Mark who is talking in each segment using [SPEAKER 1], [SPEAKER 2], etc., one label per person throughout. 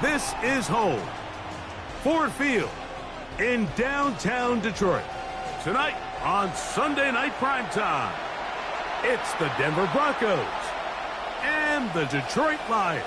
[SPEAKER 1] This is home. Ford Field in downtown Detroit. Tonight on Sunday Night Primetime, it's the Denver Broncos and the Detroit Lions.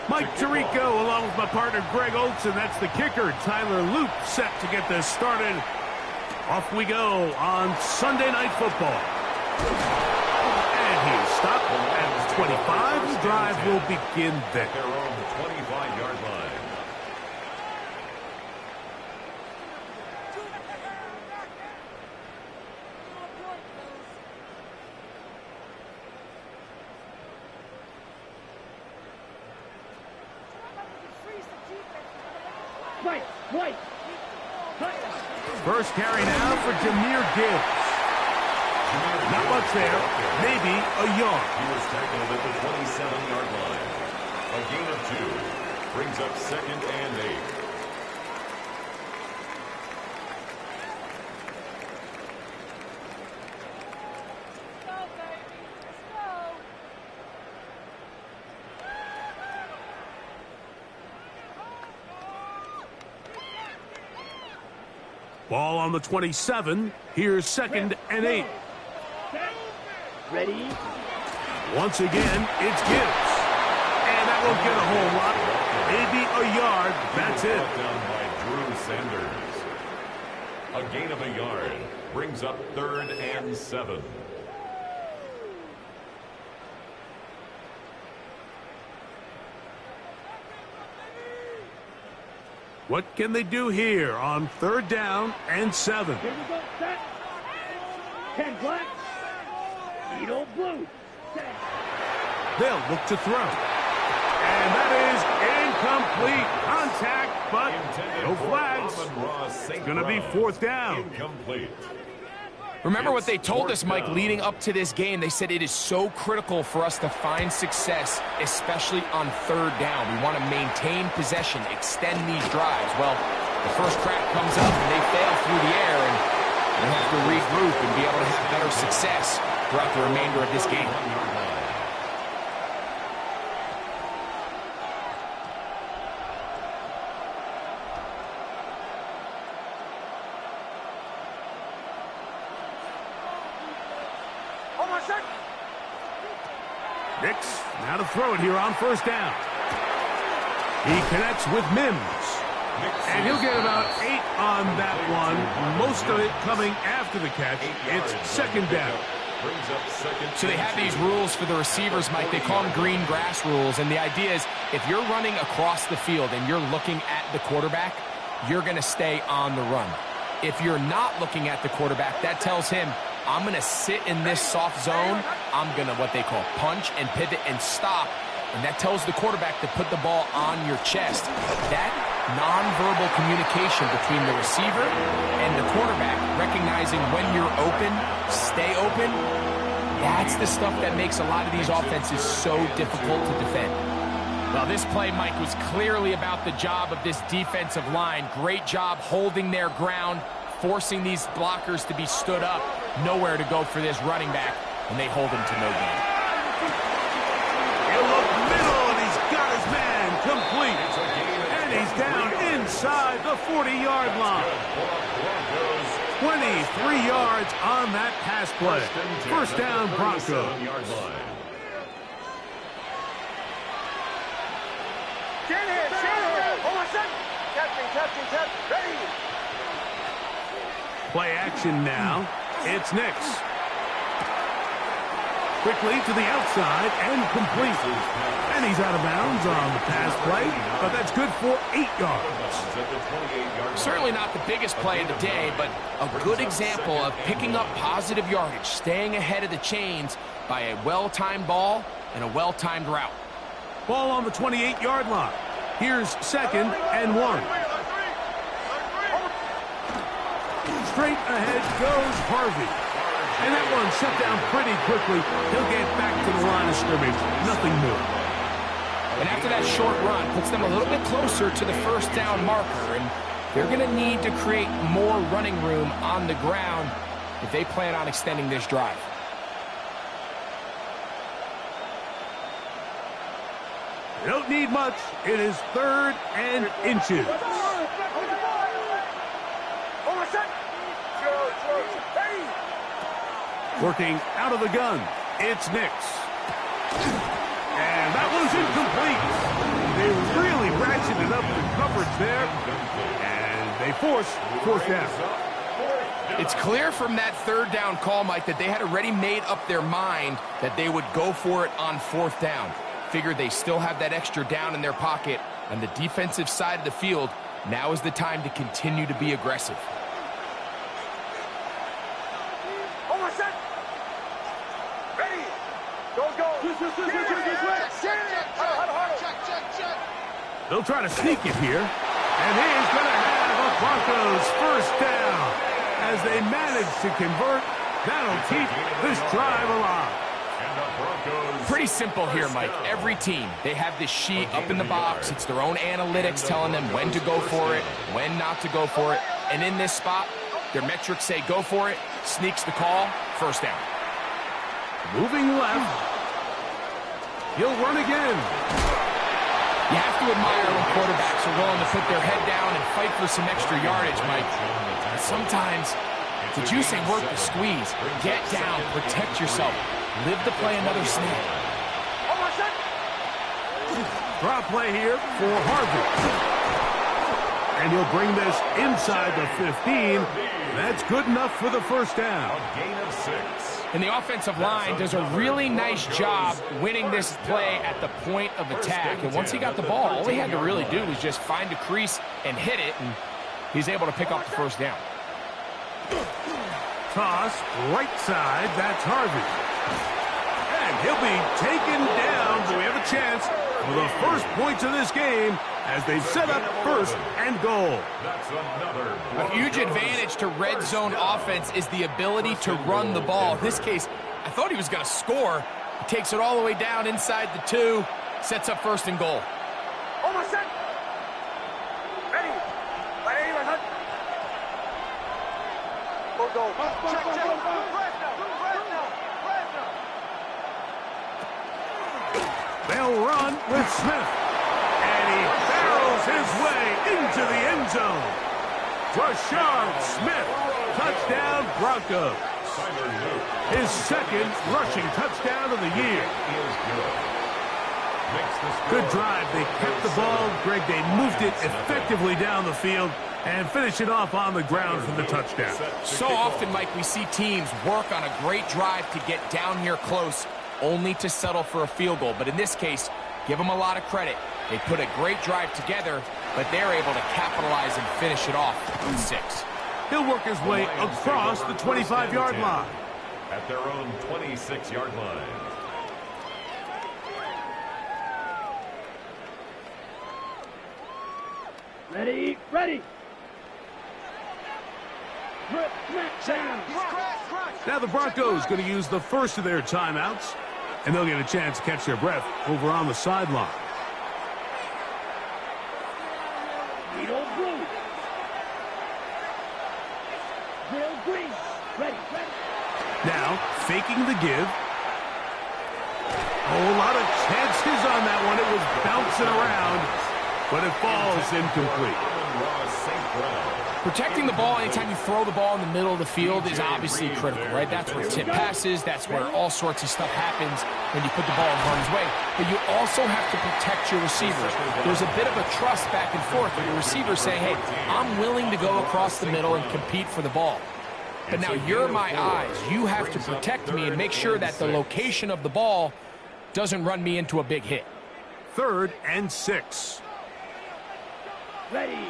[SPEAKER 1] Mike Tirico along with my partner Greg Olson. That's the kicker. Tyler Loop set to get this started. Off we go on Sunday Night Football. And he's stopped at the 25. The drive will begin there.
[SPEAKER 2] They're on the 25-yard line.
[SPEAKER 1] First carry now for Jahmyr Gibbs. Not much there. Maybe a yard.
[SPEAKER 2] He was tackled at the 27-yard line. A gain of 2. Brings up 2nd and 8.
[SPEAKER 1] Ball on the 27. Here's 2nd and 8.
[SPEAKER 3] Ready?
[SPEAKER 1] Once again, it's Gibbs. And that won't get a whole lot. Maybe a yard. That's it.
[SPEAKER 2] Down by Drew Sanders. A gain of a yard. Brings up 3rd and 7.
[SPEAKER 1] What can they do here on 3rd down and 7?
[SPEAKER 3] Here we go. Set. 10 black. Edo blue. Set.
[SPEAKER 1] They'll look to throw. And that is incomplete. Contact, but no flags. It's going to be 4th down.
[SPEAKER 2] Incomplete.
[SPEAKER 4] Remember what they told us, Mike, leading up to this game. They said it is so critical for us to find success, especially on 3rd down. We want to maintain possession, extend these drives. Well, the first crack comes up, and they fail through the air, and they have to regroup and be able to have better success throughout the remainder of this game.
[SPEAKER 1] Nix, now to throw it here on 1st down. He connects with Mims. And he'll get about 8 on that one. Most of it coming after the catch. It's 2nd down.
[SPEAKER 4] So they have these rules for the receivers, Mike. They call them green grass rules. And the idea is if you're running across the field and you're looking at the quarterback, you're going to stay on the run. If you're not looking at the quarterback, that tells him, I'm going to sit in this soft zone. I'm going to what they call punch and pivot and stop. And that tells the quarterback to put the ball on your chest. That nonverbal communication between the receiver and the quarterback, recognizing when you're open, stay open, that's the stuff that makes a lot of these offenses so difficult to defend. Well, this play, Mike, was clearly about the job of this defensive line. Great job holding their ground, forcing these blockers to be stood up. Nowhere to go for this running back, and they hold him to no gain.
[SPEAKER 1] He'll look middle, and he's got his man complete. And he's down inside the 40-yard line. 23 yards on that pass play. 1st down, Broncos. Play action now. It's Nix. Quickly to the outside and complete. And he's out of bounds on the pass play, but that's good for 8 yards.
[SPEAKER 4] Certainly not the biggest play of the day, but a good example of picking up positive yardage, staying ahead of the chains by a well-timed ball and a well-timed route.
[SPEAKER 1] Ball on the 28-yard line. Here's 2nd and 1. Straight ahead goes Harvey. And that one shut down pretty quickly. He'll get back to the line of scrimmage. Nothing more.
[SPEAKER 4] And after that short run, puts them a little bit closer to the first down marker. And they're going to need to create more running room on the ground if they plan on extending this drive.
[SPEAKER 1] They don't need much. It is 3rd and inches. Working out of the gun, it's Nix. And that was incomplete. They really ratcheted up the coverage there, and they force 4th down.
[SPEAKER 4] It's clear from that 3rd down call, Mike, that they had already made up their mind that they would go for it on 4th down. Figured they still have that extra down in their pocket on the defensive side of the field. Now is the time to continue to be aggressive.
[SPEAKER 1] They'll try to sneak it here. And he's going to have a Broncos 1st down. As they manage to convert, that'll keep this drive alive.
[SPEAKER 4] Pretty simple here, Mike. Every team, they have this sheet up in the box. It's their own analytics telling them when to go for it, when not to go for it. And in this spot, their metrics say go for it, sneaks the call, 1st down.
[SPEAKER 1] Moving left. He'll run again.
[SPEAKER 4] You have to admire when quarterbacks are willing to put their head down and fight for some extra yardage, Mike. But sometimes, the juice ain't worth the squeeze. Get down, protect yourself, live to play another snap.
[SPEAKER 1] Drop play here for Harvey. And he'll bring this inside the 15. That's good enough for the 1st down.
[SPEAKER 2] A gain of 6.
[SPEAKER 4] And the offensive line does a really nice job winning this play at the point of attack. And once he got the ball, all he had to really do was just find a crease and hit it, and he's able to pick up the 1st down.
[SPEAKER 1] Toss, right side, that's Harvey. And he'll be taken down, so we have a chance for the first points of this game as they set up 1st and goal.
[SPEAKER 4] A huge advantage to red zone offense is the ability to run the ball. In this case, I thought he was going to score. He takes it all the way down inside the 2, sets up 1st and goal.
[SPEAKER 3] Almost set. Ready. Go. Check.
[SPEAKER 1] They'll run with Smith. And he barrels his way into the end zone. Rashard Smith, touchdown Broncos. His 2nd rushing touchdown of the year. Good drive. They kept the ball. Greg, they moved it effectively down the field and finish it off on the ground for the touchdown.
[SPEAKER 4] So often, Mike, we see teams work on a great drive to get down here close, only to settle for a field goal. But in this case, give them a lot of credit. They put a great drive together, but they're able to capitalize and finish it off with 6.
[SPEAKER 1] He'll work his way across the 25-yard line.
[SPEAKER 2] At their own 26-yard line.
[SPEAKER 3] Ready.
[SPEAKER 1] Now the Broncos going to use the first of their timeouts, and they'll get a chance to catch their breath over on the sideline.
[SPEAKER 3] Green. Ready.
[SPEAKER 1] Now, faking the give. A whole lot of chances on that one. It was bouncing around, but it falls incomplete.
[SPEAKER 4] Protecting the ball anytime you throw the ball in the middle of the field is obviously critical, right? That's where tip passes, that's where all sorts of stuff happens when you put the ball in harm's way. But you also have to protect your receivers. There's a bit of a trust back and forth where the receivers say, hey, I'm willing to go across the middle and compete for the ball. But now you're my eyes. You have to protect me and make sure that the location of the ball doesn't run me into a big hit.
[SPEAKER 1] 3rd and 6.
[SPEAKER 3] Ready.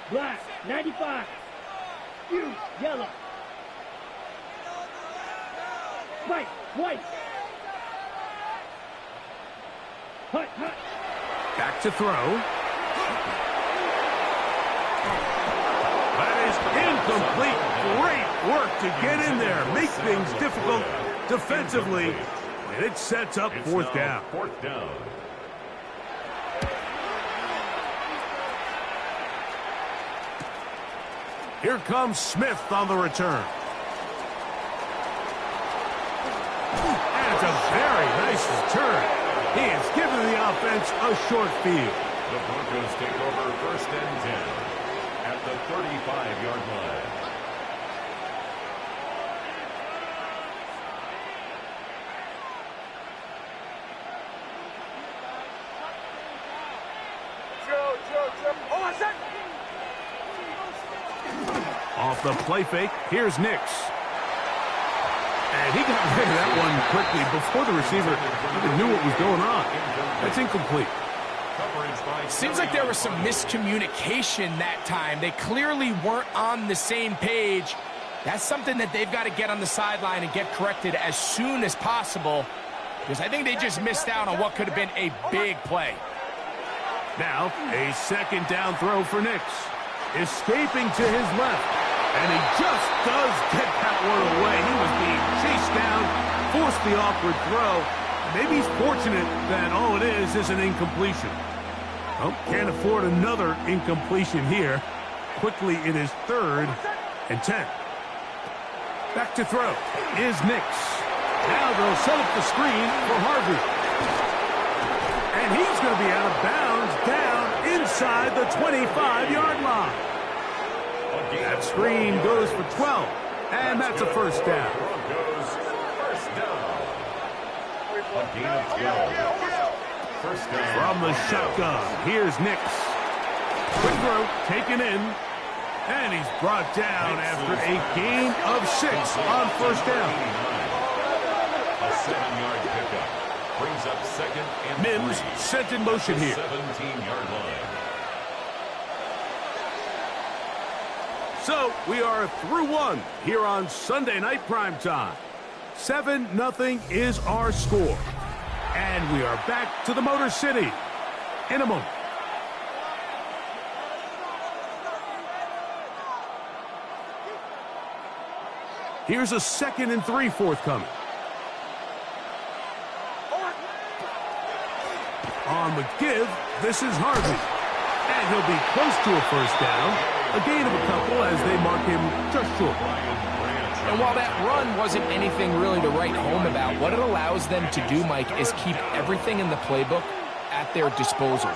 [SPEAKER 3] Black, 95. You, yellow. White. Hut.
[SPEAKER 1] Back to throw. That is incomplete. Great work to get in there. Make things difficult defensively. And it sets up fourth down.
[SPEAKER 2] Fourth down.
[SPEAKER 1] Here comes Smith on the return. And it's a very nice return. He has given the offense a short field.
[SPEAKER 2] The Broncos take over first and 10 at the 35-yard line.
[SPEAKER 1] Off the play fake, here's Nix. And he got rid of that one quickly before the receiver even knew what was going on. That's incomplete.
[SPEAKER 4] Seems like there was some miscommunication that time. They clearly weren't on the same page. That's something that they've got to get on the sideline and get corrected as soon as possible, because I think they just missed out on what could have been a big play.
[SPEAKER 1] Now, a second down throw for Nix. Escaping to his left. And he just does get that one away. He was being chased down, forced the awkward throw. Maybe he's fortunate that all it is an incompletion. Well, can't afford another incompletion here. Quickly, it is 3rd and 10. Back to throw is Nix. Now they'll set up the screen for Harvey. And he's going to be out of bounds down inside the 25-yard line. That screen goes for 12, and that's a first down. From the shotgun, here's Nix. Quick throw, taken in, and he's brought down after a gain of 6 on first down.
[SPEAKER 2] A 7-yard pickup brings up second and
[SPEAKER 1] Mims
[SPEAKER 2] 3.
[SPEAKER 1] sent in motion here.
[SPEAKER 2] 17-yard line.
[SPEAKER 1] So we are through one here on Sunday Night Primetime. 7-0 is our score. And we are back to the Motor City in a moment. Here's a 2nd and 3 forthcoming. On the give, this is Harvey. And he'll be close to a first down. A gain of a couple as they mark him just short.
[SPEAKER 4] And while that run wasn't anything really to write home about, what it allows them to do, Mike, is keep everything in the playbook at their disposal.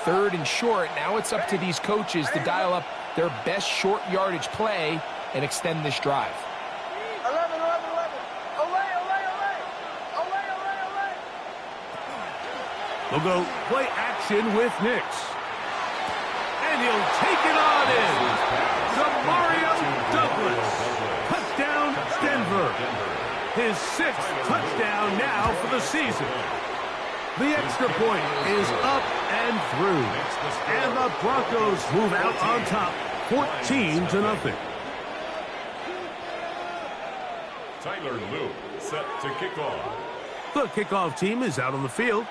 [SPEAKER 4] 3rd and short, now it's up to these coaches to dial up their best short yardage play and extend this drive.
[SPEAKER 3] 11.
[SPEAKER 1] They'll go play action with Nix. And he'll take it on in. Mario Douglas. Touchdown, Denver. His 6th touchdown now for the season. The extra point is up and through. And the Broncos move out on top, 14-0.
[SPEAKER 2] Tyler Luke set to kick off.
[SPEAKER 1] The kickoff team is out on the field.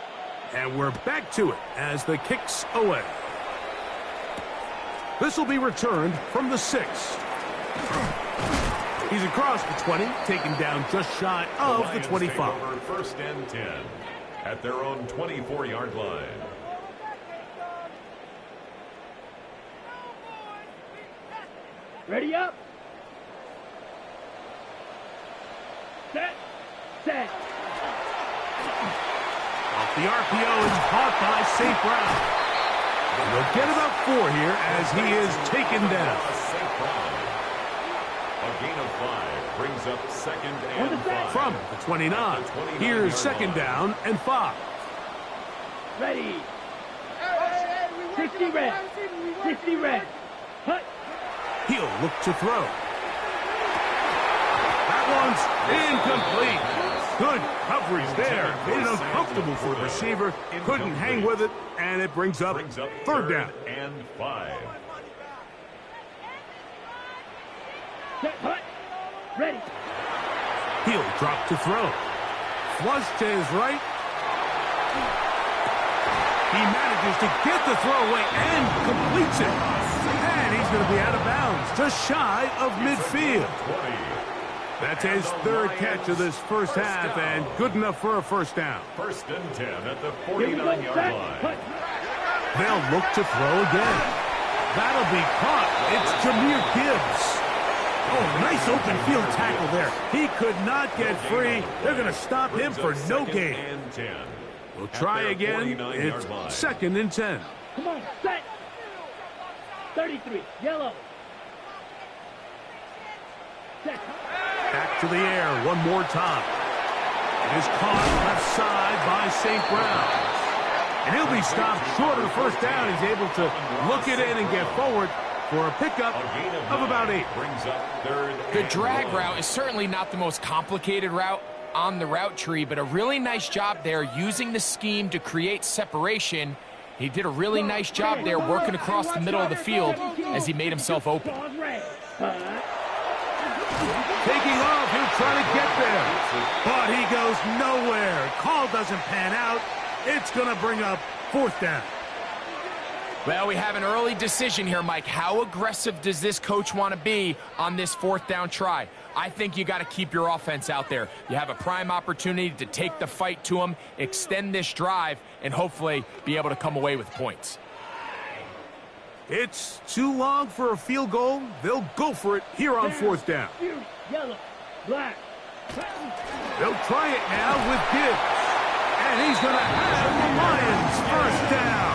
[SPEAKER 1] And we're back to it as the kick's away. This will be returned from the 6. He's across the 20, taken down just shy of the 25.
[SPEAKER 2] Over first and 10 at their own 24-yard line.
[SPEAKER 3] Ready up. Set.
[SPEAKER 1] Off the RPO and caught by St. Brown. And they'll get about 4 here as he is taken down.
[SPEAKER 2] A gain of 5 brings up 2nd and 5.
[SPEAKER 1] From the 29. Here's 2nd down and 5.
[SPEAKER 3] Ready. 60 red. 60 red. Hut.
[SPEAKER 1] He'll look to throw. That one's incomplete. Good coverage there. Made it uncomfortable for the receiver. Couldn't hang with it, and it brings up 3rd down.
[SPEAKER 2] And 5.
[SPEAKER 3] Set. Hut. Ready.
[SPEAKER 1] He'll drop to throw. Flush to his right. He manages to get the throw away and completes it. And he's going to be out of bounds, just shy of midfield. That's his third catch of this first half, and good enough for a first down.
[SPEAKER 2] 1st and 10 at the 49-yard line.
[SPEAKER 1] They'll look to throw again. That'll be caught. It's Jahmyr Gibbs. Oh, nice open field tackle there. He could not get free. They're going to stop him for no gain. We'll try again. It's 2nd and 10.
[SPEAKER 3] Come on, set. 33, yellow. Set.
[SPEAKER 1] Back to the air one more time. It is caught left side by St. Brown. And he'll be stopped short of the first down. He's able to look it in and get forward for a pickup of about 8.
[SPEAKER 4] The drag route is certainly not the most complicated route on the route tree, but a really nice job there using the scheme to create separation. He did a really nice job there working across the middle of the field as he made himself open.
[SPEAKER 1] Taking off, he'll try to get there, but he goes nowhere. Call doesn't pan out. It's going to bring up 4th down.
[SPEAKER 4] Well, we have an early decision here, Mike. How aggressive does this coach want to be on this 4th down try? I think you got to keep your offense out there. You have a prime opportunity to take the fight to him, extend this drive, and hopefully be able to come away with points.
[SPEAKER 1] It's too long for a field goal. They'll go for it here on 4th down.
[SPEAKER 3] Yellow, black.
[SPEAKER 1] They'll try it now with Gibbs. And he's going to have the Lions 1st down.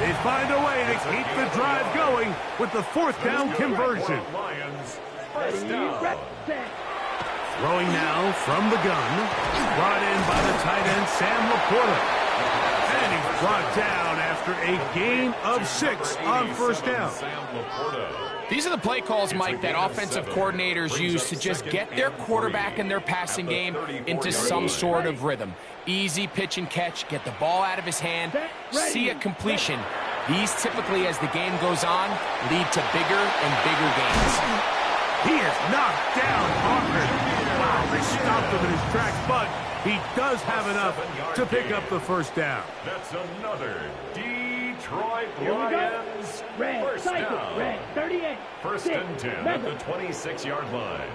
[SPEAKER 1] They find a way to keep the drive going with the 4th down conversion.
[SPEAKER 2] Lions, 1st down.
[SPEAKER 1] Throwing now from the gun. Brought in by the tight end, Sam Laporta. And he's brought down after a gain of 6 on 1st down.
[SPEAKER 4] These are the play calls, Mike, that offensive coordinators use to just get their quarterback and their passing game into some sort of rhythm. Easy pitch and catch, get the ball out of his hand, see a completion. These typically, as the game goes on, lead to bigger and bigger gains.
[SPEAKER 1] He is knocked down hard. Wow, they stopped him in his tracks, but he does have enough to pick up the 1st down.
[SPEAKER 2] That's another Detroit Lions first down.
[SPEAKER 3] Red, 38.
[SPEAKER 2] 1st and 10 at the 26-yard line.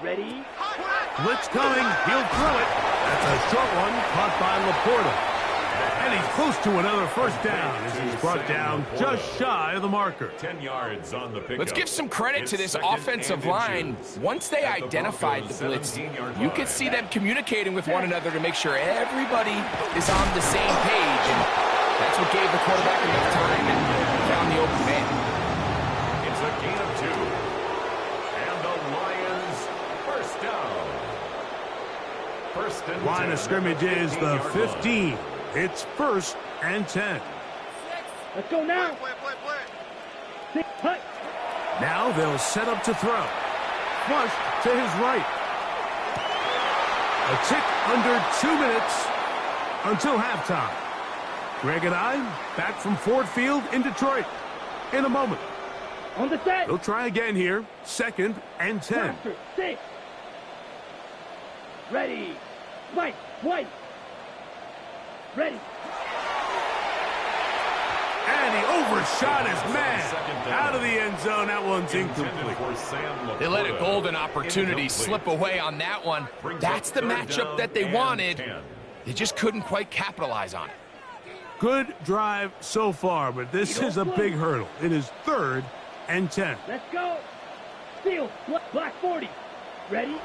[SPEAKER 3] Ready?
[SPEAKER 1] Blitz coming. He'll throw it. That's a short one caught by Laporta. And he's close to another 1st down as he's brought down just shy of the marker.
[SPEAKER 2] 10 yards on the pickup.
[SPEAKER 4] Let's give some credit to this offensive line. Once they identified the blitz, you could see them communicating with one another to make sure everybody is on the same page. And that's what gave the quarterback enough time and found the open man.
[SPEAKER 2] It's a gain of 2. And the Lions 1st down. 1st and 10.
[SPEAKER 1] Line of scrimmage is the 15. It's 1st and 10.
[SPEAKER 3] Let's go now.
[SPEAKER 1] Now they'll set up to throw. Flush to his right. A tick under 2 minutes until halftime. Greg and I back from Ford Field in Detroit in a moment.
[SPEAKER 3] On the set.
[SPEAKER 1] They'll try again here. 2nd and 10.
[SPEAKER 3] 6. Ready. White. Ready.
[SPEAKER 1] And he overshot his man. Out of the end zone. That one's incomplete.
[SPEAKER 4] They let a golden opportunity slip away on that one. That's the matchup that they wanted. They just couldn't quite capitalize on it.
[SPEAKER 1] Good drive so far, but this is a big hurdle. It is 3rd and 10.
[SPEAKER 3] Let's go. Field. Black 40. Ready.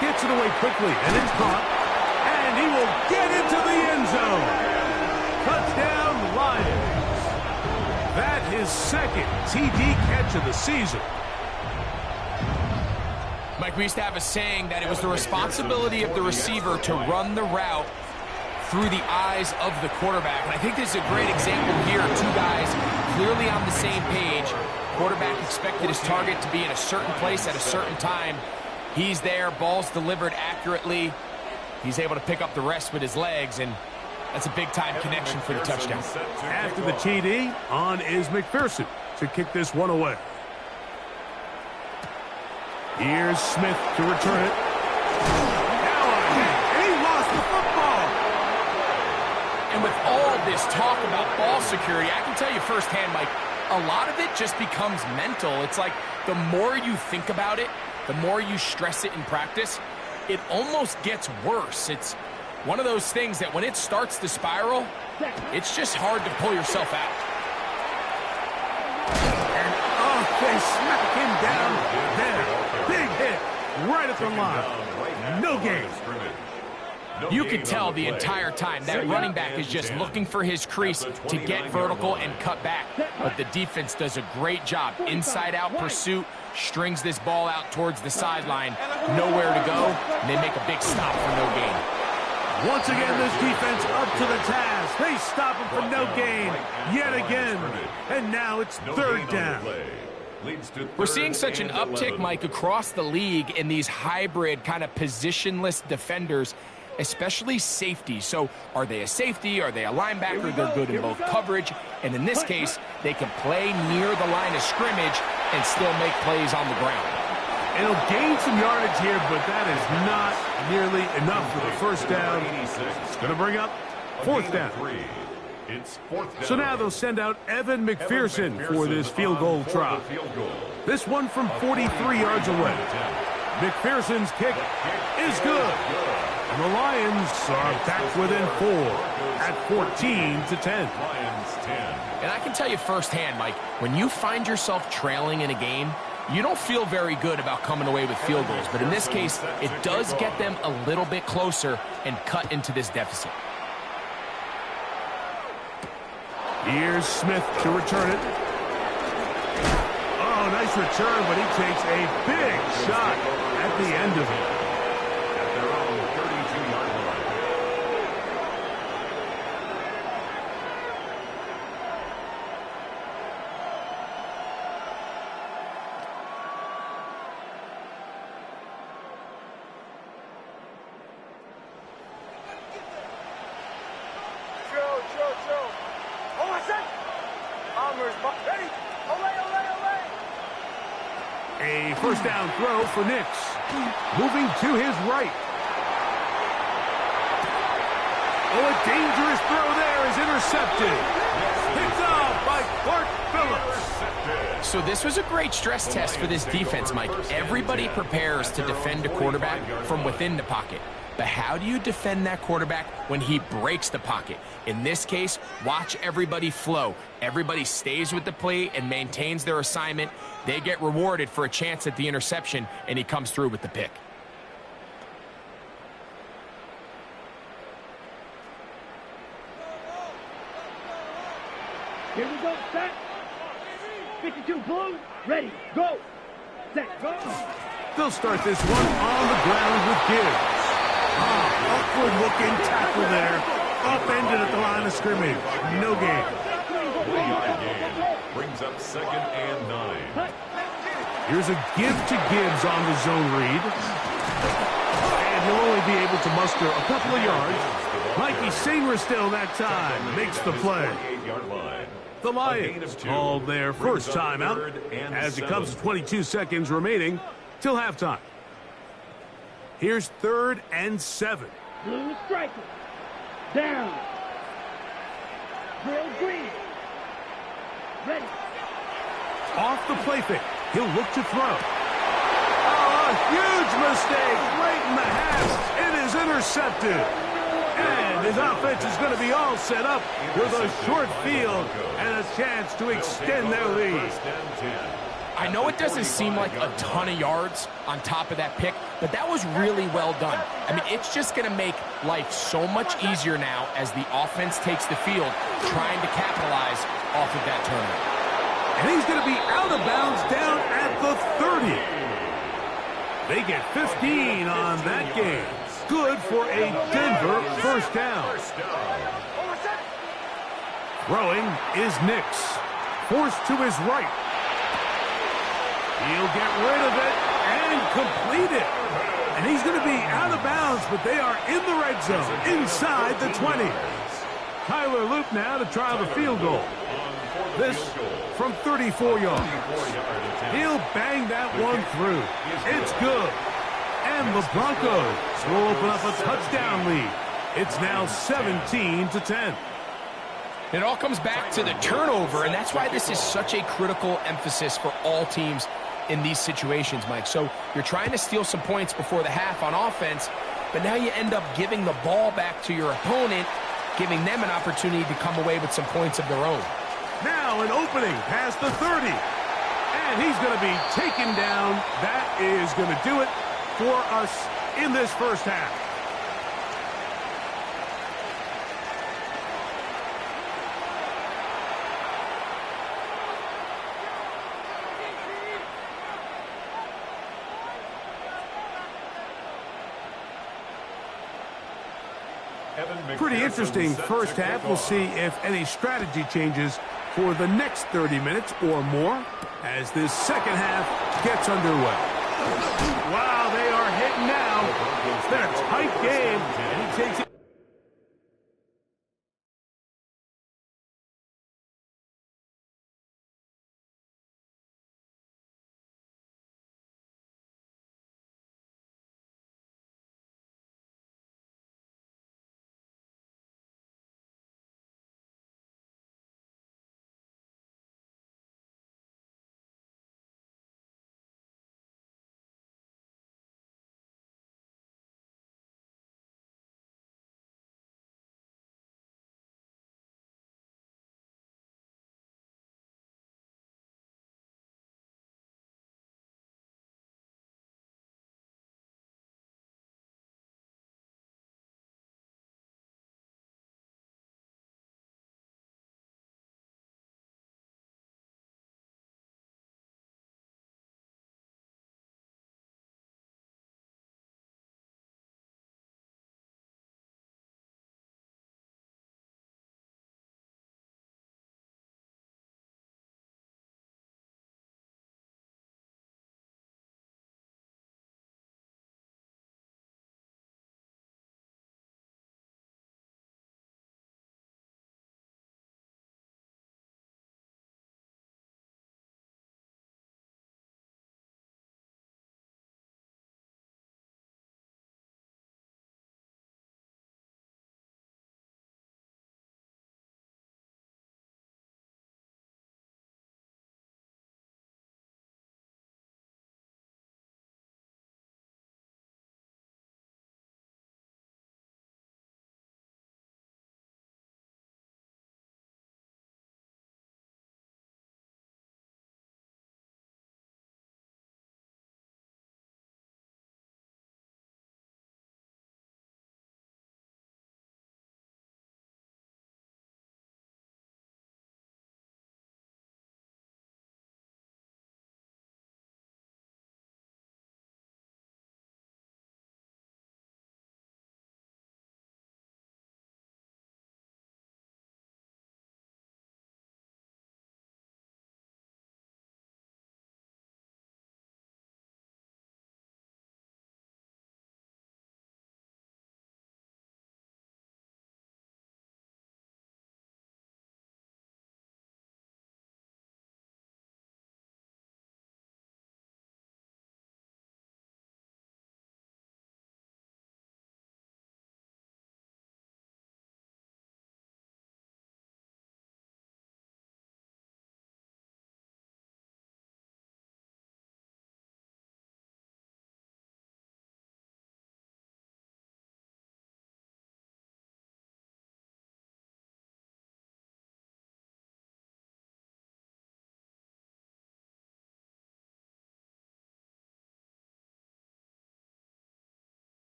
[SPEAKER 1] Gets it away quickly, and it's caught. And he will get into the end zone. Touchdown, Lions. That is 2nd TD catch of the season.
[SPEAKER 4] Mike, we used to have a saying that it was the responsibility of the receiver to run the route through the eyes of the quarterback. And I think this is a great example here. 2 guys clearly on the same page. Quarterback expected his target to be in a certain place at a certain time. He's there, ball's delivered accurately. He's able to pick up the rest with his legs, and that's a big-time connection for the touchdown.
[SPEAKER 1] After the TD, on is McPherson to kick this one away. Here's Smith to return it. Now on hit, and he lost the football.
[SPEAKER 4] And with all this talk about ball security, I can tell you firsthand, Mike, a lot of it just becomes mental. It's like the more you think about it, the more you stress it in practice, it almost gets worse. It's one of those things that when it starts to spiral, it's just hard to pull yourself out.
[SPEAKER 1] And oh, they smack him down there. Big hit right at the line. No gain.
[SPEAKER 4] You can tell the entire time that running back is just looking for his crease to get vertical and cut back. But the defense does a great job. Inside-out pursuit, strings this ball out towards the sideline. Nowhere to go, and they make a big stop for no gain.
[SPEAKER 1] Once again, this defense up to the task. They stop him for no gain yet again. And now it's third down.
[SPEAKER 4] We're seeing such an uptick, Mike, across the league in these hybrid kind of positionless defenders, especially safety. So are they a safety? Are they a linebacker? They're good in both coverage. And in this case, they can play near the line of scrimmage and still make plays on the ground.
[SPEAKER 1] It'll gain some yardage here, but that is not nearly enough for the first down. It's going to bring up fourth down. So now they'll send out Evan McPherson for this field goal try. This one from 43 yards away. McPherson's kick is good. And the Lions are back within 4 at 14-10.
[SPEAKER 4] And I can tell you firsthand, Mike, when you find yourself trailing in a game, you don't feel very good about coming away with field goals. But in this case, it does get them a little bit closer and cut into this deficit.
[SPEAKER 1] Here's Smith to return it. Oh, nice return, but he takes a big shot at the end of it.
[SPEAKER 2] At their own 32-yard line.
[SPEAKER 1] A first down throw for Nix. Moving to his right. Oh, a dangerous throw there is intercepted. Picked off by Clark Phillips.
[SPEAKER 4] So this was a great stress test for this defense, Mike. Everybody prepares to defend a quarterback from within the pocket. But how do you defend that quarterback when he breaks the pocket? In this case, watch everybody flow. Everybody stays with the play and maintains their assignment. They get rewarded for a chance at the interception, and he comes through with the pick.
[SPEAKER 3] Here we go, set. 52 blue, ready, go. Set, go.
[SPEAKER 1] They'll start this one on the ground with Gibbs. Awkward-looking tackle there. Upended at the line of scrimmage. No gain.
[SPEAKER 2] Brings up 2nd and 9.
[SPEAKER 1] Here's a give to Gibbs on the zone read. And he'll only be able to muster a couple of yards. Mikey Singer still that time makes the play. The Lions called their first timeout as it comes to 22 seconds remaining till halftime. Here's 3rd and 7.
[SPEAKER 3] Blue striker. Down. Drill green. Ready.
[SPEAKER 1] Off the play fake. He'll look to throw. Oh, a huge mistake late in the half. It is intercepted. And his offense is going to be all set up with a short field and a chance to extend their lead.
[SPEAKER 4] I know it doesn't seem like a ton of yards on top of that pick, but that was really well done. I mean, it's just going to make life so much easier now as the offense takes the field, trying to capitalize off of that turnover.
[SPEAKER 1] And he's going to be out of bounds down at the 30. They get 15 on that game. Good for a Denver first down. Throwing is Nix. Forced to his right. He'll get rid of it and complete it. And he's going to be out of bounds, but they are in the red zone, inside the 20. Tyler Loop now to try the field goal. This from 34 yards. He'll bang that one through. It's good. And the Broncos will open up a touchdown lead. It's now 17-10.
[SPEAKER 4] It all comes back to the turnover, and that's why this is such a critical emphasis for all teams in these situations, Mike. So you're trying to steal some points before the half on offense, but now you end up giving the ball back to your opponent, giving them an opportunity to come away with some points of their own.
[SPEAKER 1] Now an opening past the 30. And he's going to be taken down. That is going to do it for us in this first half. Pretty interesting first half. We'll see if any strategy changes for the next 30 minutes or more as this second half gets underway. Wow, they are hitting now. It's been a tight game, and he takes it.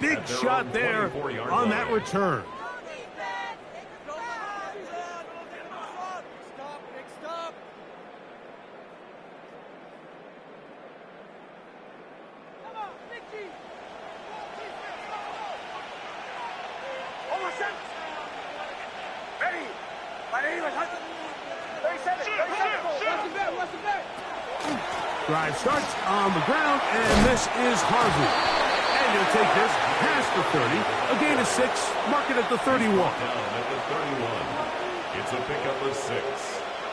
[SPEAKER 1] big shot there on that return. Drive starts on the ground, and this is Harvey. And he'll take this past the 30, a gain of 6, mark it at the 31.
[SPEAKER 2] Down at the 31. It's a pickup of 6.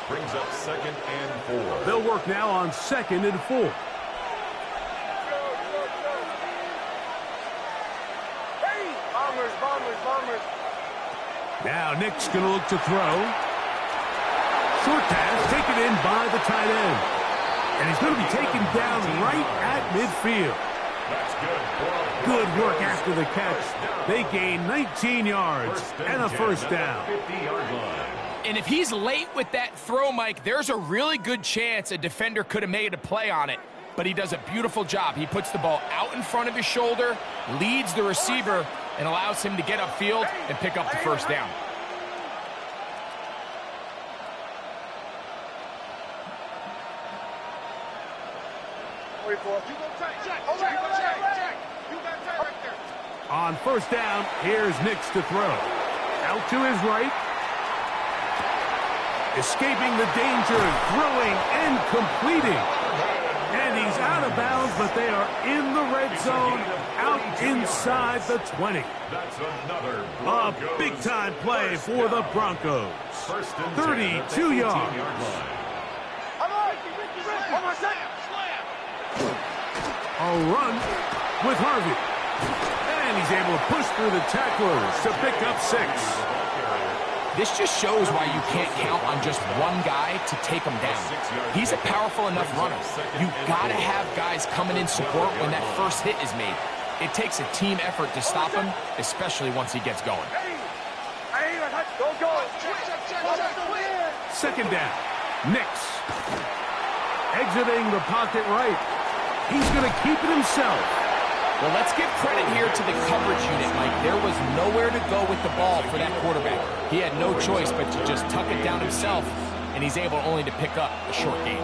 [SPEAKER 2] Brings up 2nd and 4.
[SPEAKER 1] They'll work now on 2nd and 4.
[SPEAKER 3] Bombers.
[SPEAKER 1] Now Nick's going to look to throw. Short pass taken in by the tight end. And he's going to be taken down right at midfield.
[SPEAKER 2] That's good.
[SPEAKER 1] Good work after the catch. They gain 19 yards and a first down.
[SPEAKER 2] 50-yard line.
[SPEAKER 4] And if he's late with that throw, Mike, there's a really good chance a defender could have made a play on it. But he does a beautiful job. He puts the ball out in front of his shoulder, leads the receiver, and allows him to get upfield and pick up the first down.
[SPEAKER 1] On first down, here's Nix to throw. Out to his right. Escaping the danger, throwing and completing. And he's out of bounds, but they are in the red zone, out inside the 20.
[SPEAKER 2] That's another
[SPEAKER 1] A big-time play for the Broncos. 32 yards. A run with Harvey. And he's able to push through the tacklers to pick up 6.
[SPEAKER 4] This just shows why you can't count on just one guy to take him down. He's a powerful enough runner. You've got to have guys coming in support when that first hit is made. It takes a team effort to stop him, especially once he gets going.
[SPEAKER 1] Second down. Nix. Exiting the pocket right. He's going to keep it himself.
[SPEAKER 4] Well, let's give credit here to the coverage unit, Mike. There was nowhere to go with the ball for that quarterback. He had no choice but to just tuck it down himself, and he's able only to pick up a short gain.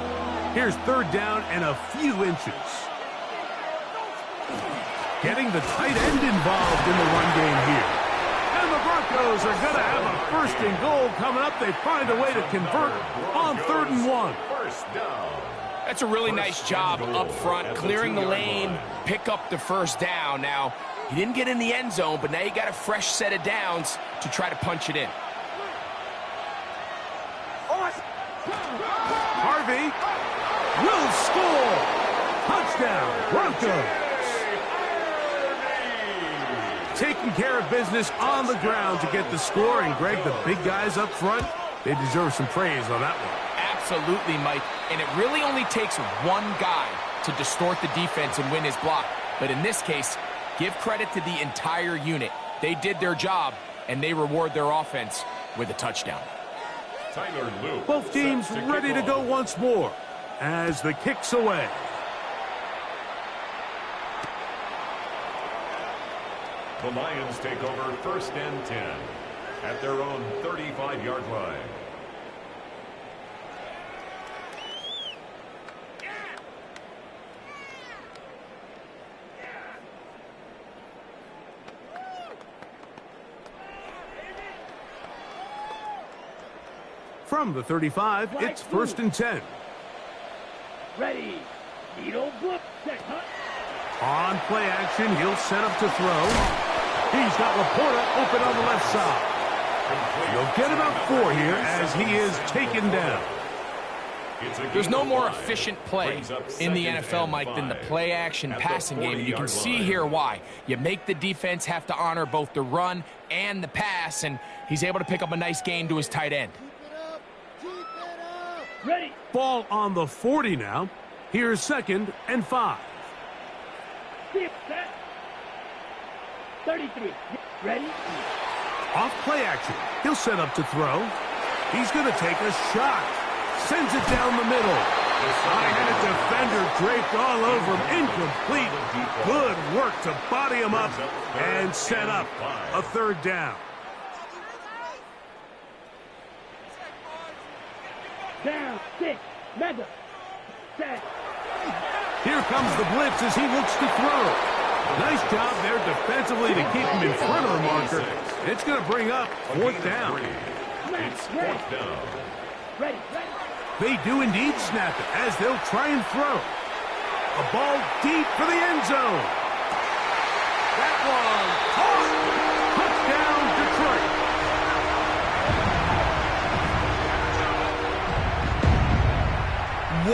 [SPEAKER 1] Here's third down and a few inches. Getting the tight end involved in the run game here. And the Broncos are going to have a first and goal coming up. They find a way to convert on 3rd and 1.
[SPEAKER 2] First down.
[SPEAKER 4] That's a really nice job up front, clearing the lane, pick up the first down. Now, he didn't get in the end zone, but now you got a fresh set of downs to try to punch it in.
[SPEAKER 1] Harvey will score. Touchdown, Broncos. Taking care of business on the ground to get the score. And, Greg, the big guys up front, they deserve some praise on that one.
[SPEAKER 4] Absolutely, Mike. And it really only takes one guy to distort the defense and win his block. But in this case, give credit to the entire unit. They did their job, and they reward their offense with a touchdown.
[SPEAKER 2] Tyler Luke.
[SPEAKER 1] Both teams ready to go once more as the kick's away.
[SPEAKER 2] The Lions take over 1st and 10 at their own 35-yard line.
[SPEAKER 1] From the 35, it's 1st and 10.
[SPEAKER 3] Ready. Needle blip.
[SPEAKER 1] On play action, he'll set up to throw. He's got Laporta open on the left side. He'll get about 4 here as he is taken down.
[SPEAKER 4] There's no more efficient play in the NFL, Mike, than the play-action passing game. And you can see here why. You make the defense have to honor both the run and the pass, and he's able to pick up a nice gain to his tight end.
[SPEAKER 3] Ready.
[SPEAKER 1] Ball on the 40 now. Here's 2nd and 5.
[SPEAKER 3] 33. Ready.
[SPEAKER 1] Off play action. He'll set up to throw. He's going to take a shot. Sends it down the middle. High-headed defender draped all over him. Incomplete. Good work to body him up and set up a third down.
[SPEAKER 3] Down, 6, mega, set.
[SPEAKER 1] Here comes the blitz as he looks to throw. Nice job there defensively to keep him in front of the marker. It's going to bring up fourth down.
[SPEAKER 2] It's fourth down.
[SPEAKER 3] Ready.
[SPEAKER 1] They do indeed snap it as they'll try and throw. A ball deep for the end zone. That one caught. Touchdown, Detroit.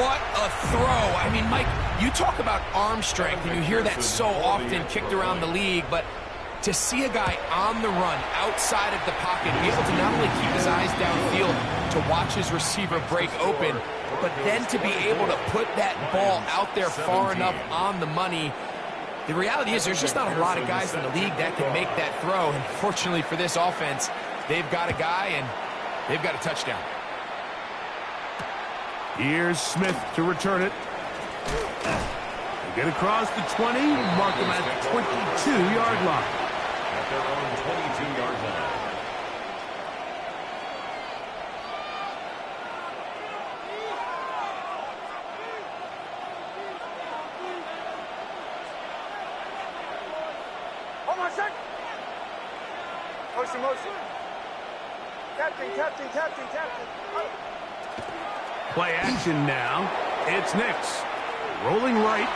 [SPEAKER 4] What a throw. I mean, Mike, you talk about arm strength, and you hear that so often kicked around the league, but to see a guy on the run, outside of the pocket, be able to not only keep his eyes downfield to watch his receiver break open, but then to be able to put that ball out there far enough on the money. The reality is there's just not a lot of guys in the league that can make that throw, and fortunately for this offense, they've got a guy, and they've got a touchdown.
[SPEAKER 1] Here's Smith to return it. They get across the 20, mark him at the 22-yard line.
[SPEAKER 2] At their own 22-yard line.
[SPEAKER 5] Hold on a sec. Motion. Captain.
[SPEAKER 1] Play action now. It's Nix. Rolling right.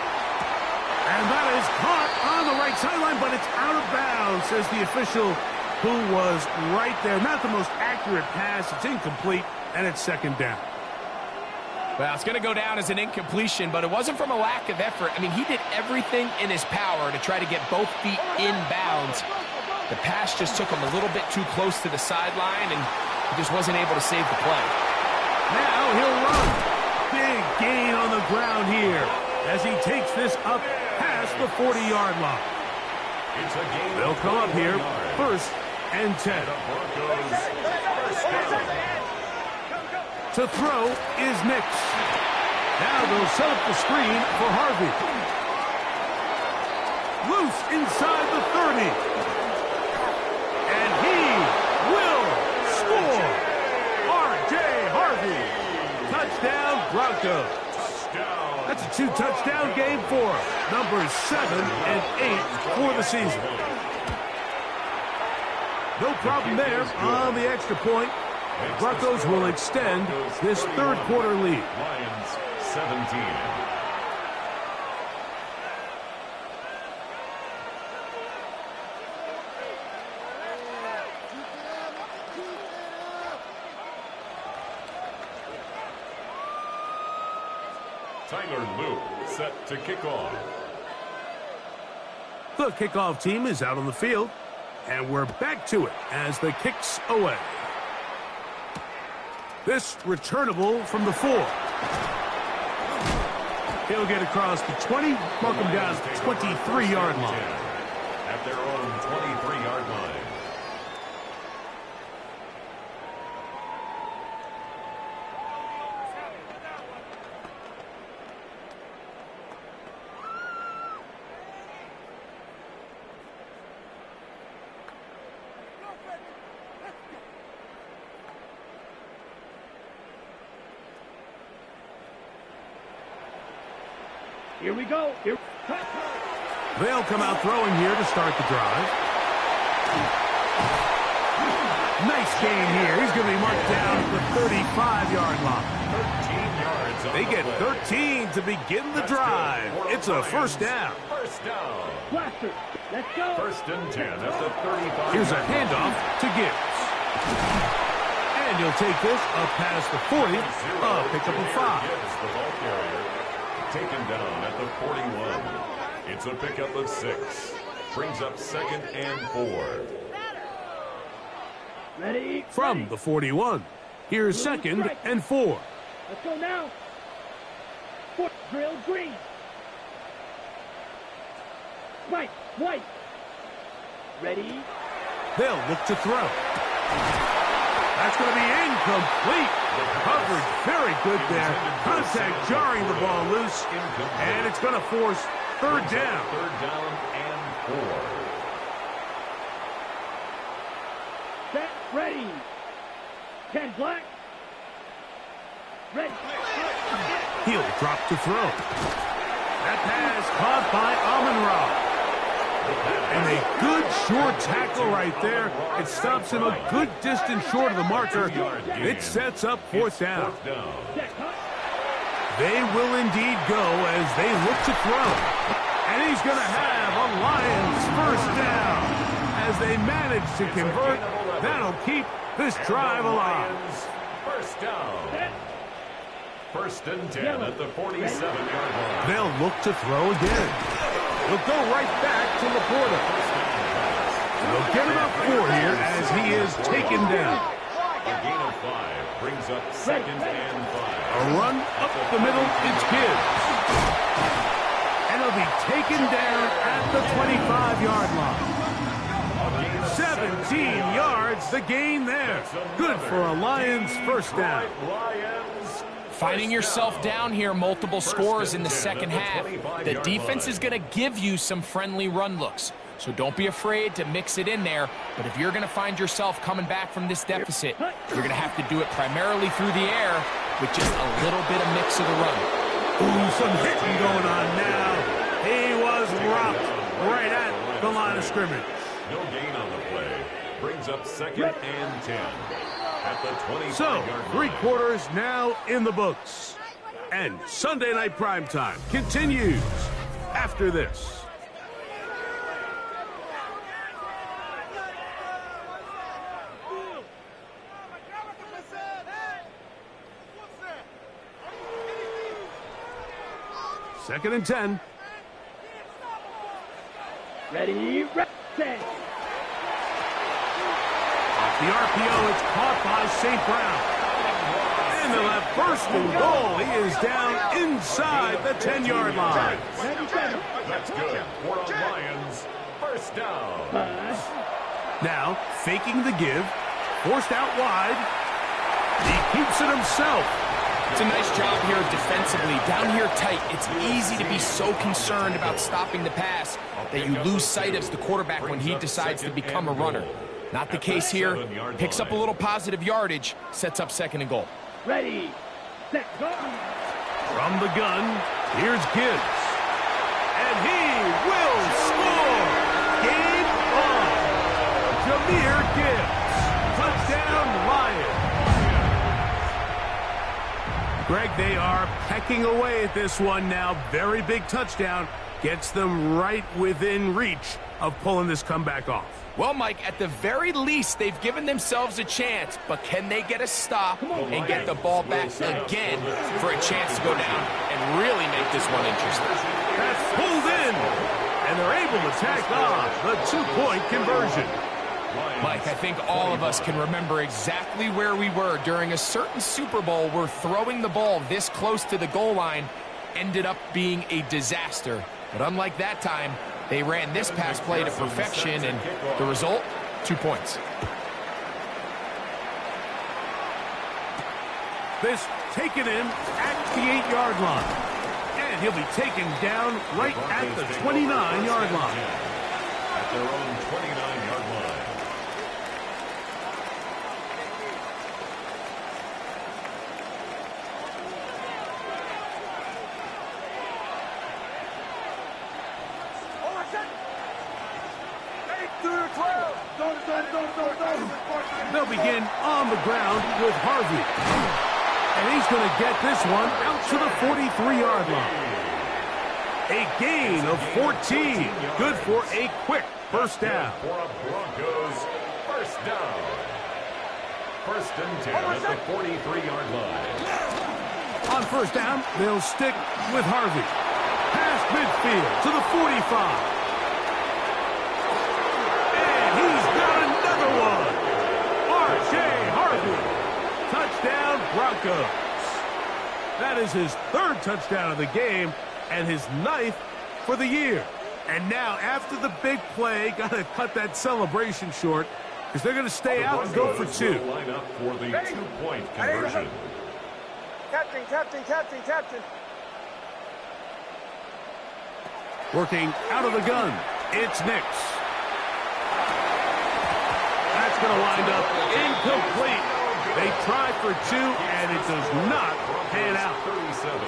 [SPEAKER 1] And that is caught on the right sideline, but it's out of bounds, says the official who was right there. Not the most accurate pass. It's incomplete, and it's second down.
[SPEAKER 4] Well, it's going to go down as an incompletion, but it wasn't from a lack of effort. I mean, he did everything in his power to try to get both feet in bounds. The pass just took him a little bit too close to the sideline, and he just wasn't able to save the play.
[SPEAKER 1] Now he'll run. Big gain on the ground here as he takes this up past the 40-yard line. They'll come up here, 1st and 10. To throw is Nix. Now they'll set up the screen for Harvey. Loose inside the 30. And he will score. R.J. Harvey. Touchdown, Broncos. That's a 2-touchdown game for numbers 7 and 8 for the season. No problem there on the extra point. The Broncos will extend this third quarter lead.
[SPEAKER 2] Lions 17. Tyler Luke set to kick off.
[SPEAKER 1] The kickoff team is out on the field, and we're back to it as the kick's away. This returnable from the 4. He'll get across the 20, mark him down the 23-yard line.
[SPEAKER 2] At their own 23-yard line.
[SPEAKER 3] Here we go.
[SPEAKER 1] They'll come out throwing here to start the drive. Nice gain here. He's going to be marked down at the 35-yard line.
[SPEAKER 2] 13 yards.
[SPEAKER 1] They get 13 to begin the drive. It's a first down.
[SPEAKER 2] First down.
[SPEAKER 3] Blaster. Let's go.
[SPEAKER 2] 1st and 10 at the 35.
[SPEAKER 1] Here's a handoff to Gibbs. And he'll take this up past the 40. Pick up a 5.
[SPEAKER 2] Gibbs, the ball carrier, taken down at the 41. It's a pickup of 6. Brings up 2nd and 4.
[SPEAKER 3] Ready.
[SPEAKER 1] From the 41. Here's 2nd and 4.
[SPEAKER 3] Let's go now. Foot drill green. White. Ready.
[SPEAKER 1] They'll look to throw. That's going to be Incomplete. Coverage very good there. Contact jarring the ball loose. And it's going to force third down.
[SPEAKER 2] Third down and 4.
[SPEAKER 3] Set, ready. Ken Black. Ready.
[SPEAKER 1] He'll drop to throw. That pass caught by Amon-Ra. And a good short tackle right there. It stops him a good distance short of the marker. It sets up fourth down. They will indeed go as they look to throw. And he's going to have a Lions first down. As they manage to convert, that'll keep this drive alive.
[SPEAKER 2] First down. First and 10 at the 47-yard line.
[SPEAKER 1] They'll look to throw again. He'll go right back to Laporta. They'll get him up 4 here as he is taken down.
[SPEAKER 2] A gain of 5 brings up second and 5.
[SPEAKER 1] A run up the middle, it's Gibbs. And he'll be taken down at the 25-yard line. 17 yards, the gain there. Good for a Lions first down.
[SPEAKER 4] Finding yourself down here, multiple scores in the second half. The defense is going to give you some friendly run looks. So don't be afraid to mix it in there. But if you're going to find yourself coming back from this deficit, you're going to have to do it primarily through the air with just a little bit of mix of the run.
[SPEAKER 1] Ooh, some hitting going on now. He was rocked right at the line of scrimmage.
[SPEAKER 2] No gain on the play. Brings up second and 10. At the 25-yard
[SPEAKER 1] So,
[SPEAKER 2] line.
[SPEAKER 1] 3 quarters now in the books. And Sunday Night Primetime continues after this. Second and 10.
[SPEAKER 3] Ready, set.
[SPEAKER 1] Off the RPO, it's caught by St. Brown. And they'll have first and goal. He is down inside the 10-yard line.
[SPEAKER 2] That's good for a Lions first down.
[SPEAKER 1] Now, faking the give. Forced out wide. He keeps it himself.
[SPEAKER 4] It's a nice job here defensively. Down here tight, it's easy to be so concerned about stopping the pass that you lose sight of the quarterback when he decides to become a runner. Not the case here. Picks up a little positive yardage, sets up second and goal.
[SPEAKER 3] Ready, set, go.
[SPEAKER 1] From the gun, here's Gibbs. And he will score! Game on! Jahmyr Gibbs. Touchdown, Lions. Greg, they are pecking away at this one now. Very big touchdown. Gets them right within reach of pulling this comeback off.
[SPEAKER 4] Well, Mike, at the very least, they've given themselves a chance, but can they get a stop and get the ball back again for a chance to go down and really make this one interesting?
[SPEAKER 1] That's pulled in, and they're able to tack on the 2-point conversion.
[SPEAKER 4] Mike, I think all of us can remember exactly where we were during a certain Super Bowl where throwing the ball this close to the goal line ended up being a disaster. But unlike that time, they ran this pass play to perfection, and the result, 2 points.
[SPEAKER 1] This taken in at the 8-yard line. And he'll be taken down right at the 29-yard line.
[SPEAKER 2] At their own 29-yard line.
[SPEAKER 1] They'll begin on the ground with Harvey. And he's going to get this one out to the 43-yard line. A gain of 14. Good for a quick first down.
[SPEAKER 2] For a Broncos first down. First and 10 at the 43-yard line.
[SPEAKER 1] On first down, they'll stick with Harvey. Past midfield to the 45. Touchdown, Broncos. That is his 3rd touchdown of the game and his 9th for the year. And now, after the big play, got to cut that celebration short. because they're going to stay out and go for two.
[SPEAKER 2] Line up for the 2-point conversion.
[SPEAKER 5] Captain.
[SPEAKER 1] Working out of the gun, it's Nix. That's going to wind up incomplete. They try for two, and it does not pan out.
[SPEAKER 2] 37,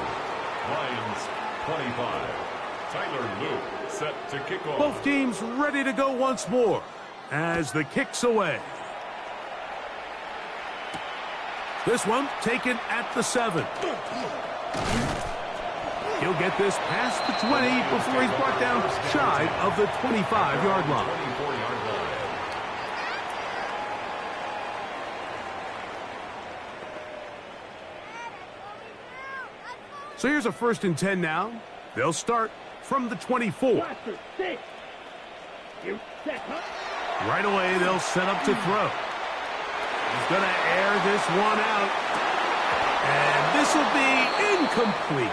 [SPEAKER 2] Lions 25. Tyler Luke set to kick off.
[SPEAKER 1] Both teams ready to go once more as the kick's away. This one taken at the 7. He'll get this past the 20 before he's brought down shy of the 25-yard line.
[SPEAKER 2] 24-yard line.
[SPEAKER 1] So here's a 1st and 10 now. They'll start from the 24. Right away, they'll set up to throw. He's going to air this one out. And this will be incomplete.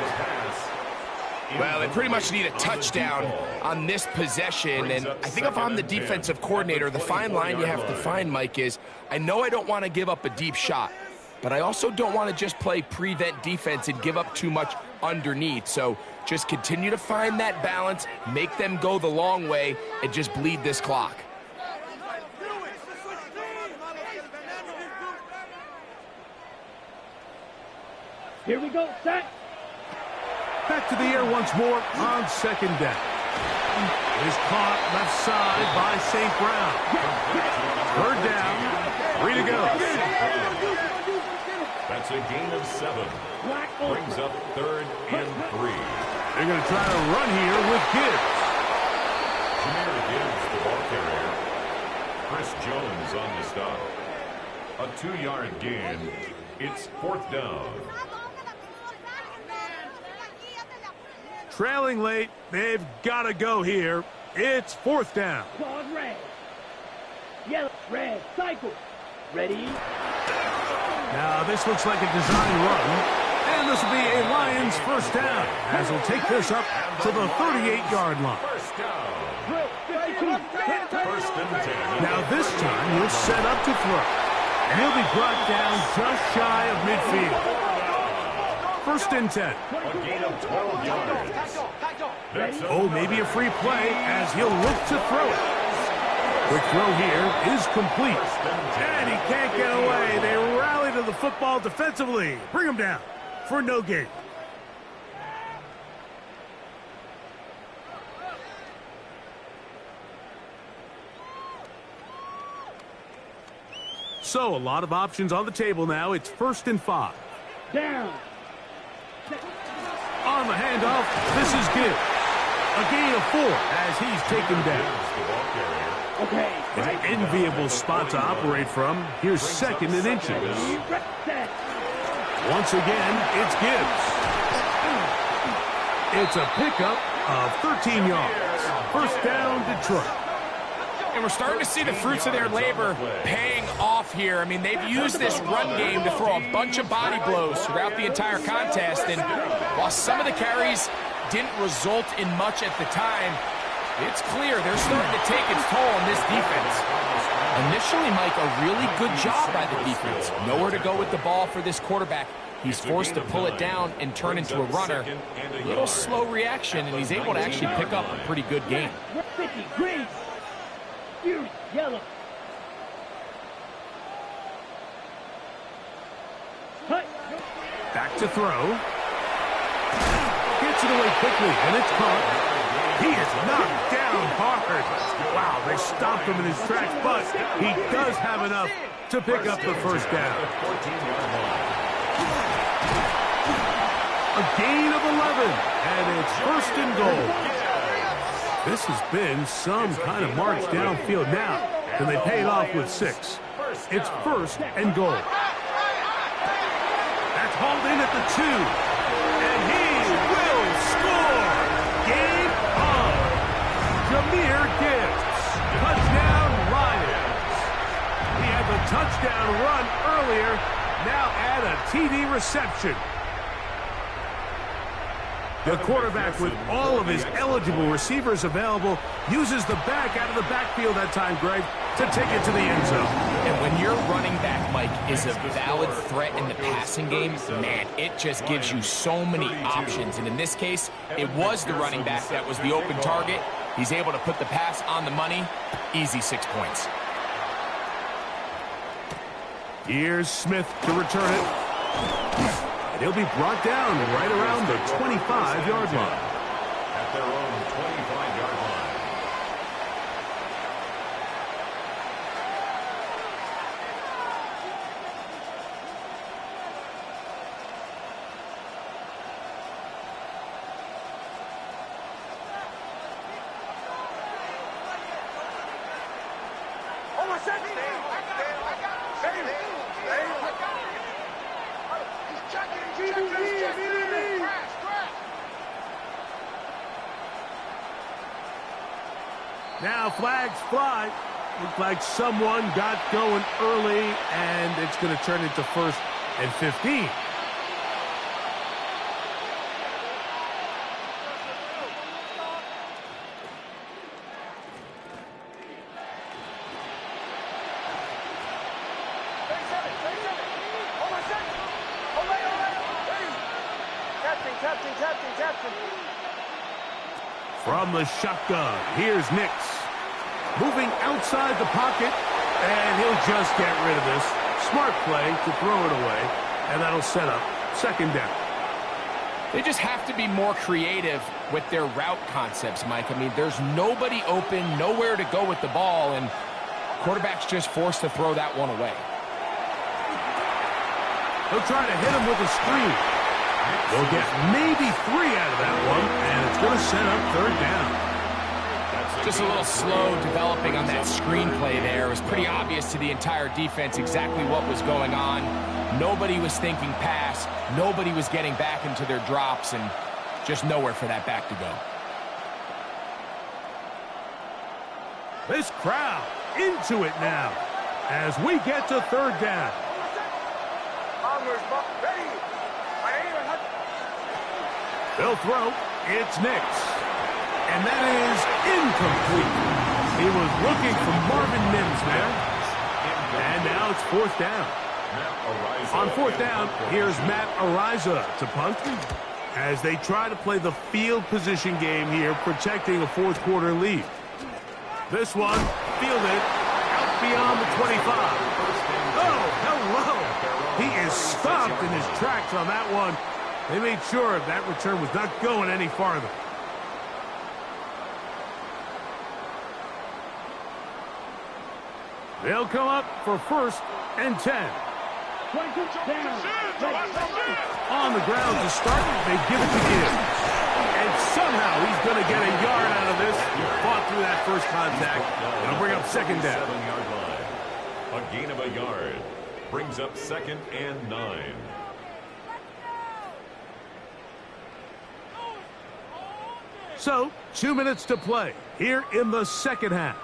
[SPEAKER 4] Well, they pretty much need a touchdown on this possession, and I think if I'm the defensive coordinator, the fine line you have to find, Mike, is I know I don't want to give up a deep shot, but I also don't want to just play prevent defense and give up too much underneath. So just continue to find that balance, make them go the long way, and just bleed this clock.
[SPEAKER 3] Here we go, set.
[SPEAKER 1] Back to the air once more on 2nd down. Is caught left side by St. Brown. 3rd down. 3 to go.
[SPEAKER 2] That's a gain of 7. Brings up 3rd and 3.
[SPEAKER 1] They're going to try to run here with Gibbs.
[SPEAKER 2] Jameer Gibbs, the ball carrier. Chris Jones on the stop. A 2-yard gain. It's 4th down.
[SPEAKER 1] Trailing late, they've got to go here. It's 4th down.
[SPEAKER 3] Claws red. Yellow, red, cycle. Ready?
[SPEAKER 1] Now this looks like a design run. And this will be a Lions 1st down as he'll take this up to the 38-yard line.
[SPEAKER 2] 1st down. 1st and 10.
[SPEAKER 1] Now this time he'll set up to throw. And he'll be brought down just shy of midfield. 1st and 10.
[SPEAKER 2] A gain of 12 yards.
[SPEAKER 1] Oh, maybe a free play as he'll look to throw it. Quick throw here is complete. And he can't get away. They rally to the football defensively. Bring him down for no gain. So a lot of options on the table now. It's 1st and 5.
[SPEAKER 3] Down.
[SPEAKER 1] On the handoff, this is Gibbs. A gain of 4 as he's taken down.
[SPEAKER 3] Okay.
[SPEAKER 1] An enviable spot to operate from. Here's 2nd and inches. Once again, it's Gibbs. It's a pickup of 13 yards. 1st down, Detroit.
[SPEAKER 4] And we're starting to see the fruits of their labor paying off here. I mean, they've used this run game to throw a bunch of body blows throughout the entire contest. And while some of the carries didn't result in much at the time, it's clear they're starting to take its toll on this defense. Initially, Mike, a really good job by the defense. Nowhere to go with the ball for this quarterback. He's forced to pull it down and turn into a runner. A little slow reaction, and he's able to actually pick up a pretty good game.
[SPEAKER 3] Green. Yellow.
[SPEAKER 1] Back to throw. Gets it away quickly, and it's caught. He is knocked down hard. Wow, they stopped him in his tracks, but he does have enough to pick up the 1st down. A gain of 11, and it's 1st and goal. This has been some kind of march downfield now, and they pay it off with 6. It's 1st and goal. That's hauled in at the 2, and he will score. Game on. Jameer Gibbs, touchdown Lions. He had the touchdown run earlier, now add a TD reception. The quarterback, with all of his eligible receivers available, uses the back out of the backfield that time, Greg, to take it to the end zone.
[SPEAKER 4] And when your running back, Mike, is a valid threat in the passing game, man, it just gives you so many options. And in this case, it was the running back that was the open target. He's able to put the pass on the money. Easy 6 points.
[SPEAKER 1] Here's Smith to return it. And he'll be brought down right around the 25-yard line.
[SPEAKER 2] At their own 25-yard line.
[SPEAKER 1] Now flags fly. Looks like someone got going early, and it's going to turn into 1st and 15. From the shotgun, here's Nix. Moving outside the pocket, and he'll just get rid of this. Smart play to throw it away, and that'll set up 2nd down.
[SPEAKER 4] They just have to be more creative with their route concepts, Mike. I mean, there's nobody open, nowhere to go with the ball, and quarterback's just forced to throw that one away.
[SPEAKER 1] He'll try to hit him with a screen. They'll get maybe 3 out of that one, and it's going to set up 3rd down.
[SPEAKER 4] Just a little slow developing on that screenplay there. It was pretty obvious to the entire defense exactly what was going on. Nobody was thinking pass. Nobody was getting back into their drops, and just nowhere for that back to go.
[SPEAKER 1] This crowd into it now as we get to 3rd down. They'll throw. It's Nix. And that is incomplete. He was looking for Marvin Mims there. And now it's 4th down. On 4th down, here's Matt Ariza to punt as they try to play the field position game here, protecting a 4th quarter lead. This one fielded out beyond the 25. Oh, hello. He is stopped in his tracks on that one. They made sure that return was not going any farther. They'll come up for 1st and 10. On the ground to start, they give it to Gibbs. And somehow he's going to get a yard out of this. He fought through that first contact. It'll bring up 2nd down.
[SPEAKER 2] 7-yard line. A gain of a yard brings up 2nd and 9.
[SPEAKER 1] So, 2 minutes to play here in the 2nd half.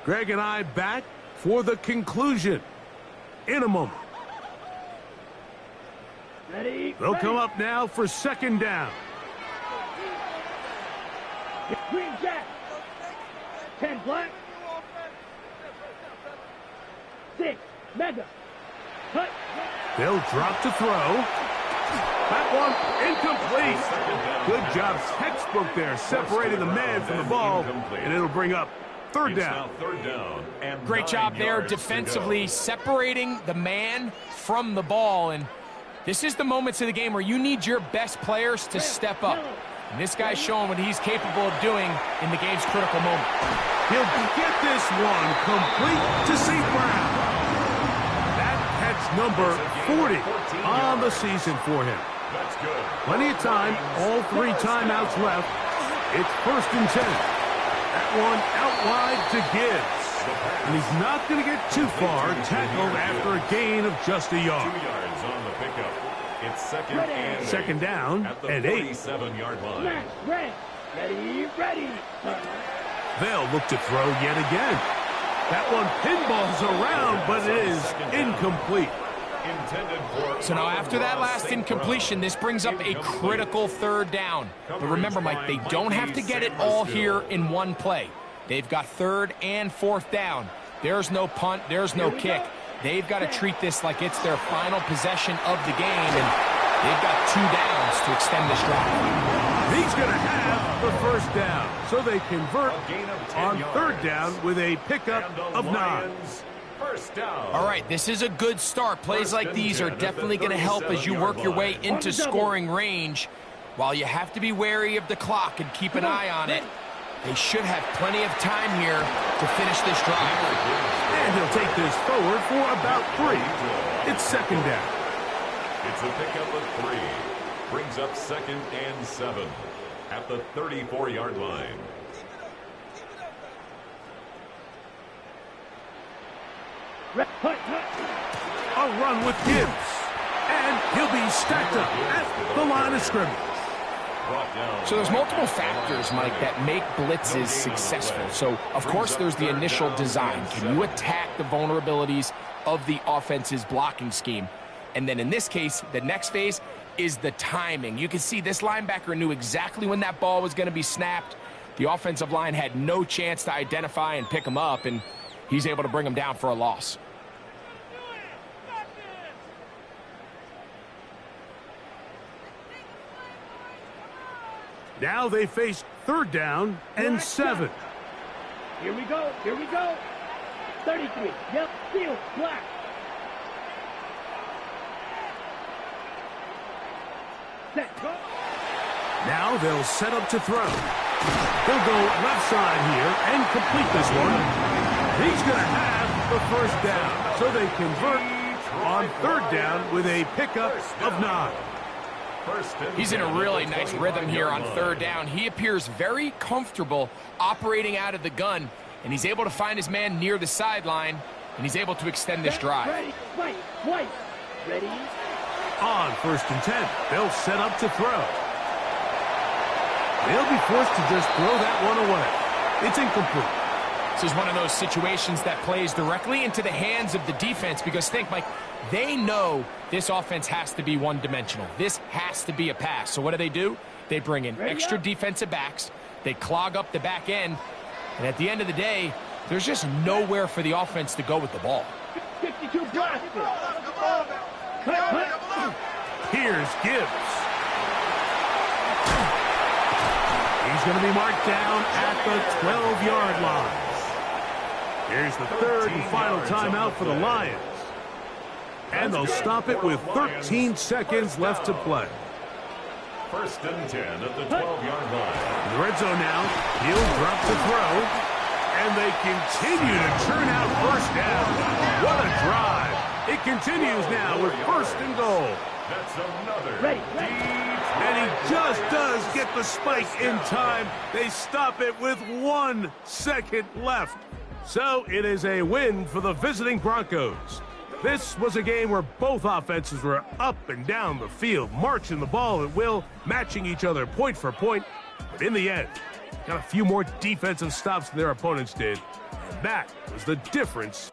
[SPEAKER 1] Greg and I back for the conclusion in a moment. They'll come up now for 2nd down.
[SPEAKER 3] Green Jack. 10 black. 6 mega. Cut.
[SPEAKER 1] They'll drop to throw. That one incomplete. Good job, textbook there, separating the man from the ball, and it'll bring up 3rd down.
[SPEAKER 4] Great job there defensively, separating the man from the ball. And this is the moments of the game where you need your best players to step up. And this guy's showing what he's capable of doing in the game's critical moment.
[SPEAKER 1] He'll get this one complete to St. Brown. That catch number 40 on the season for him.
[SPEAKER 2] That's good.
[SPEAKER 1] Plenty of time, all 3 timeouts left. It's 1st and 10. That one out wide to Gibbs. And he's not going to get too far, tackled after a gain of just a yard.
[SPEAKER 2] 2 yards on the pickup. It's 2nd and 8.
[SPEAKER 1] 2nd down
[SPEAKER 2] at the
[SPEAKER 1] and 8.
[SPEAKER 2] 47-yard line.
[SPEAKER 3] Ready.
[SPEAKER 1] They'll look to throw yet again. That one pinballs around, but it is incomplete.
[SPEAKER 2] intended for...
[SPEAKER 4] So now after that last incompletion, this brings up a critical third down. But remember, Mike, they don't have to get it all here in one play. They've got third and fourth down. There's no punt, there's no kick. They've got to treat this like it's their final possession of the game, and they've got 2 downs to extend this drive.
[SPEAKER 1] He's going to have the first down, so they convert on third down with a pickup of 9.
[SPEAKER 2] First down.
[SPEAKER 4] All right, this is a good start. Plays like these are definitely going to help as you work your way into scoring range. While you have to be wary of the clock and keep an eye on it, they should have plenty of time here to finish this drive.
[SPEAKER 1] And he'll take this forward for about 3. It's second down.
[SPEAKER 2] It's a pickup of 3. Brings up 2nd and 7 at the 34-yard line.
[SPEAKER 1] A run with Gibbs. And he'll be stacked up at the line of scrimmage.
[SPEAKER 4] So there's multiple factors, Mike, that make blitzes successful. So, of course, there's the initial design. Can you attack the vulnerabilities of the offense's blocking scheme? And then in this case, the next phase is the timing. You can see this linebacker knew exactly when that ball was going to be snapped. The offensive line had no chance to identify and pick him up, and he's able to bring him down for a loss.
[SPEAKER 1] Now they face third down and 7.
[SPEAKER 3] Here we go. Here we go. 33. Yep. Field. Black. Set. Go.
[SPEAKER 1] Now they'll set up to throw. They'll go left side here and complete this one. He's going to have the first down. So they convert on third down with a pickup of 9.
[SPEAKER 4] He's in a really nice rhythm here on third down. He appears very comfortable operating out of the gun, and he's able to find his man near the sideline, and he's able to extend this drive.
[SPEAKER 3] Ready. White. Ready.
[SPEAKER 1] On 1st and 10, they'll set up to throw. They'll be forced to just throw that one away. It's incomplete.
[SPEAKER 4] This is one of those situations that plays directly into the hands of the defense because think, Mike, they know this offense has to be one-dimensional. This has to be a pass. So what do? They bring in extra defensive backs. They clog up the back end. And at the end of the day, there's just nowhere for the offense to go with the ball.
[SPEAKER 3] 52 blaster.
[SPEAKER 1] Here's Gibbs. He's going to be marked down at the 12-yard line. Here's the third and final timeout for the Lions. And they'll stop it with 13 seconds left to play.
[SPEAKER 2] 1st and 10 at the 12-yard line.
[SPEAKER 1] In the red zone now, he'll drop to throw. And they continue to churn out first down. What a drive. It continues now with 1st and goal.
[SPEAKER 2] That's another
[SPEAKER 3] Ready.
[SPEAKER 1] And he just does get the spike in time. They stop it with 1 second left. So it is a win for the visiting Broncos. This was a game where both offenses were up and down the field, marching the ball at will, matching each other point for point. But in the end, got a few more defensive stops than their opponents did. And that was the difference